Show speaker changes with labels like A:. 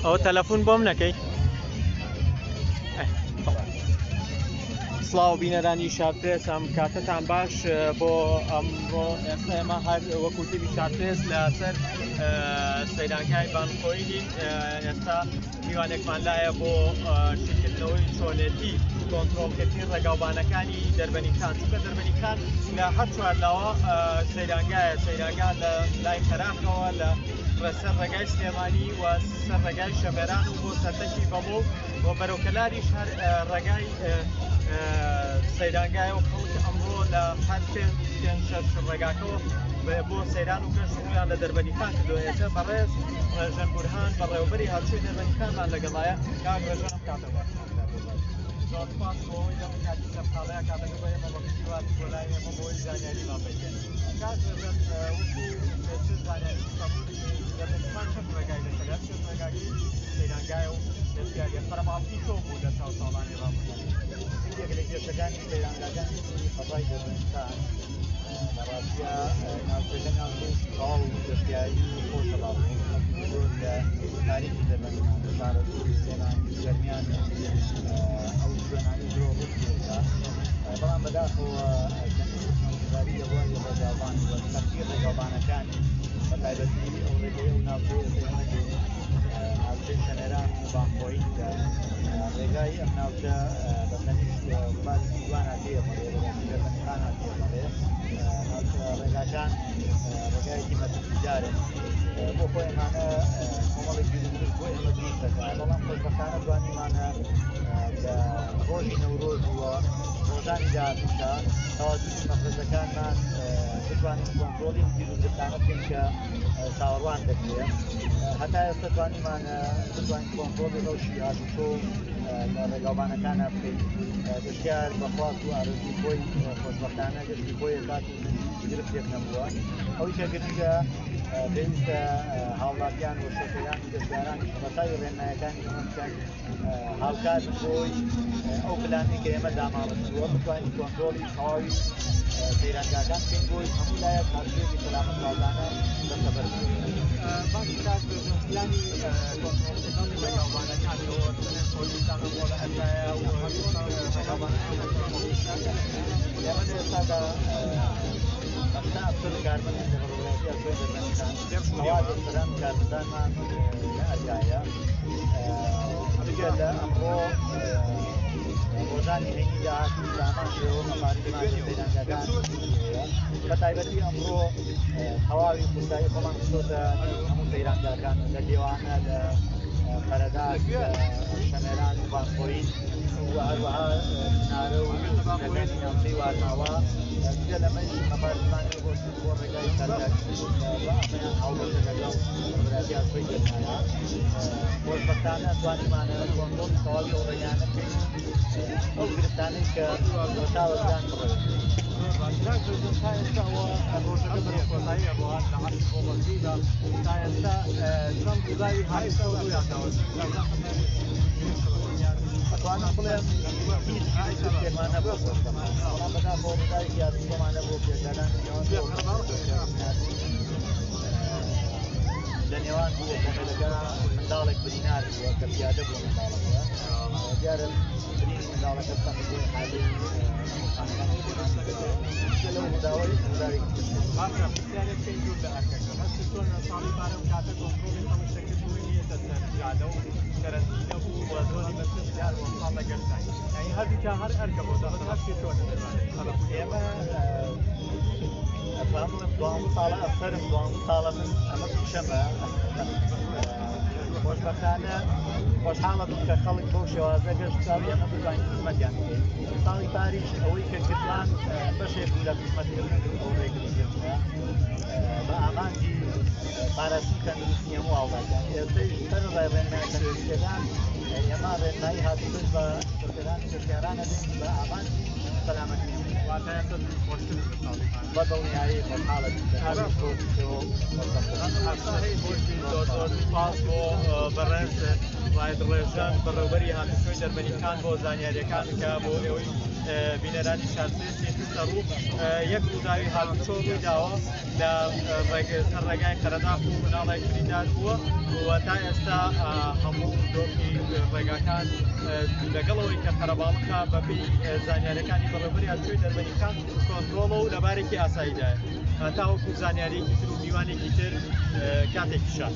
A: ئەو تەلەفۆن بۆم نەکەی. سڵاو بینەرانی شارپرێس، ئەم کاتتان باش بۆ ئەمڕۆ ئێستا ئێمە هەر وەکو تیوی شارپرێس لەسەر سەیرانگای بانخۆیین. ئێستا میوانێکمان لایە بۆ شکردنەوەی چۆنێتی کۆنتڕۆڵکردنی ڕێگاوبانەکانی دەربەنیخان، چونکە دەربەنیخان لە هەر چوارلاوە سەیرانگا لە لای خەراکەوە لە سەر ڕێگای سلێمانی و سەر ڕێگای شەمێران و بۆ سەردەکی بەمۆ و بەرەوکەلاریش هەر ڕێگای سەیرانگایە و خەڵک ئەمڕۆ لە هەر پێنج شەش ڕێگاکەوە بۆ سەیران و گەشتیان لە دەربەنیخان کردووە. ئێستا بەڕێز ڕێژەن بورهان بەڕێوەبەری هاتووی دەربەنیخانمان لەگەڵایە. کاک ڕێژەنم کاتە باش. زۆر سپاس بۆەوەی لەم کاتی سەرقاڵەیە کاتەکە بە ئێمە بەگشتی واتی بۆ لای ئێمە بۆی زانیاریمان بکەین. کاک ڕێژەن وەکو چ زانیاری قبولی دەربەنیخان چەند ڕێگای دەکەلات، چەند ڕێگاکی سەیرانگایە و دەستیاریە فەرمانتی تۆ بوو لە چاو ساڵانی ڕابردوو.
B: یەک لە کێشەکانی سەیرانگاکانی قەزای دەربەنیخان لەڕاستیە ناوچەکە ناوچەی تەواو و دەستیاری و خۆشەڵاتی زۆر لە تاریخی دەربەنیخان لە شارەزای سلێمانی گەرمیان ئەو شوێنانی زۆر ڕووکێشا، بەڵام بەداخەوە کەمپێکی دەبووە لە ڕێگاوبان و سەختی ڕێگاوبانەکانی بە تایبەتی ئەو ڕێگەی و ناوچەی ئێمەی ناوچەی شەمێران و بانخۆیی کە ڕێگای ئەم ناوچە بە تەنیشت وڵاتی سیوان هاتیە مەڵێ بەڕاستی دەربەنیخان هاتیە مەڵێ ڕێگاکان ڕێگایەکی مەترسیدارن بۆ خۆی ئێمانە کۆمەڵێکی دروست بۆ ئێمە دروست دەکات، بەڵام خۆشبەختانە توانیمانە لە ڕۆژی نەورۆز وە ڕۆژانی داهاتووشە تەواوەتی مەخرجەکانمان بتوانین کۆنتڕۆڵی پیرۆزگرتانە بکەین کە چاوەڕوان دەکرێت. هەتا ئێستا بتوانین کۆنتڕۆڵی ڕەوشی هاتوچۆ لە ڕێگاوبانەکانە بکەین. گەشتیار بەخواست و ئارەزوی خۆی خۆشبەختانە گەشتی خۆی کات و گرفت پێک نەبووە. ئەوەی کە گرنگە پێویستە هاوڵاتیان و شۆفێران و گەشتیارانیش بەساوی ڕێنمایەکانی ئێمە بکەن هاوکات بۆی ئەو پلانی کە ئێمە داماوەستووە بتوانین کۆنتڕۆڵی تەواوی سەیرانگاکان بکەین بۆی هەموو لایەک هەرشێکی سەلامەت سازانە دەستەبەر بکەین.
A: باسی کاک پلانی کۆنتڕۆڵکردنی ڕێگاوبانەکانەوە پۆلیسانە بۆ لە ئەسایە و
B: ئێمە لە ئێستادا ئەستا ئەفسەر کارمەندی دەڕۆڵاتی ئەسوێ دەربەنیخان هەوادە سەران کارمەندانمان لە ئەرگایە دیگە لە ئەمڕۆ ڕۆژانی هەینی داهاتوو سامان شێوە مەماریمان سەیرانگاکان بە تایبەتی ئەمڕۆ هەواوی قورسایی خۆمان بچۆتە هەموو سەیرانگاکان لە لێوانە لە قەرەداغ شەمێران و بانخۆیی و هەروەها نارە و ڕێگانی ناوچەی وارماوە دیگە لەمەش مەبارزمان بۆ ڕێگای کارتاکسی ئەمەیان هەوڵەشە لەگەڵ بەرادیان خۆی گەرمایە خۆشبەختانە توانیمانە کۆنتڕۆڵی تەواوی ئەو ڕێگانە بکەین ئەو گرفتانەی کە ڕۆژاوەدان بڕێت.
A: تا ئێستا ڕۆژەکە بەڕێکۆتایی ئەبووە لە هەشت کۆمەڵگیدا تا ئێستا چەند گوزاری هایستا و ڕوویانەوە
B: ئەتوانم بڵێم هیچ شتێکمانە بۆ بەڵام بەداخەوە ڕووداوێکی یاسیمانە بۆ پێداران لە نێوان بوو کۆمەلەکە منداڵێک برینار بووە کە پیادە بووە منداڵەکە دیارە برینی منداڵەکە بکەم بۆ حالەی لەو ڕووداوەی ڕووداوێکی
A: پرسیارێک پێی دوور لە ئەرکەکە هەستی چۆن ساڵی پارەم کاتە کۆنتڕۆڵی هەمشتەکردنەوەی نیەتە سەرجادە و کەرەنتینە بوو و زۆری بەسەر دیار بۆ ساڵ لە گەشتانی یعنی هەردووکە هەر ئەرکە بۆ دەڵێت هەستی چۆن
B: ئێمە ئەفهمم دوام ساڵە ئەفسەرم دوام ساڵە من ئەمە پیشەمە خۆشبەختانە خۆشحاڵە بووم کە خەڵک بۆ شێوازە گەشتکار ئێمە بتوانین خزمەتیان بکەین. ساڵی پاریش ئەوەی کە کردوان بەشێک بوو لە خزمەتکردن ئەو ڕێگریگرتنە بە ئامانجی پاراستنی تەندروستی هەموو هاوڵاتیان. ئێستەیش سەرڕای ڕێنمای تەندروستیەکان ئێمە ڕێنمایی هاتووش بە شۆفێران و گەشتیارانە دێن بە ئامانجی سەلامەتی بەدڵنیایی خۆشحاڵە
A: سپاس بۆ بەڕێز ڕایدڕێژان بەڕێوەبەری هاتوچۆی دەربەنیەکان بۆ زانیاریەکان کە بۆ ئێوەی بینەرانی شارستێ سەڕوو یەک ڕووداوی هاتوچۆ ڕوویداوە لە ڕێگای قەرەداغ و مناڵی فریدار بووە و تا ئێستا هەموو دۆخی ڕێگاکان لەگەڵەوەی کە قەرەباڵقا بەپێی زانیاریەکانی بەڕێوەبەری هاتوچۆی دەربەنیەکان کۆنتڕۆڵە و لەبارێکی ئاساییدایە تا وەکو زانیاریەکی تر و میوانێکی تر کاتێکی شات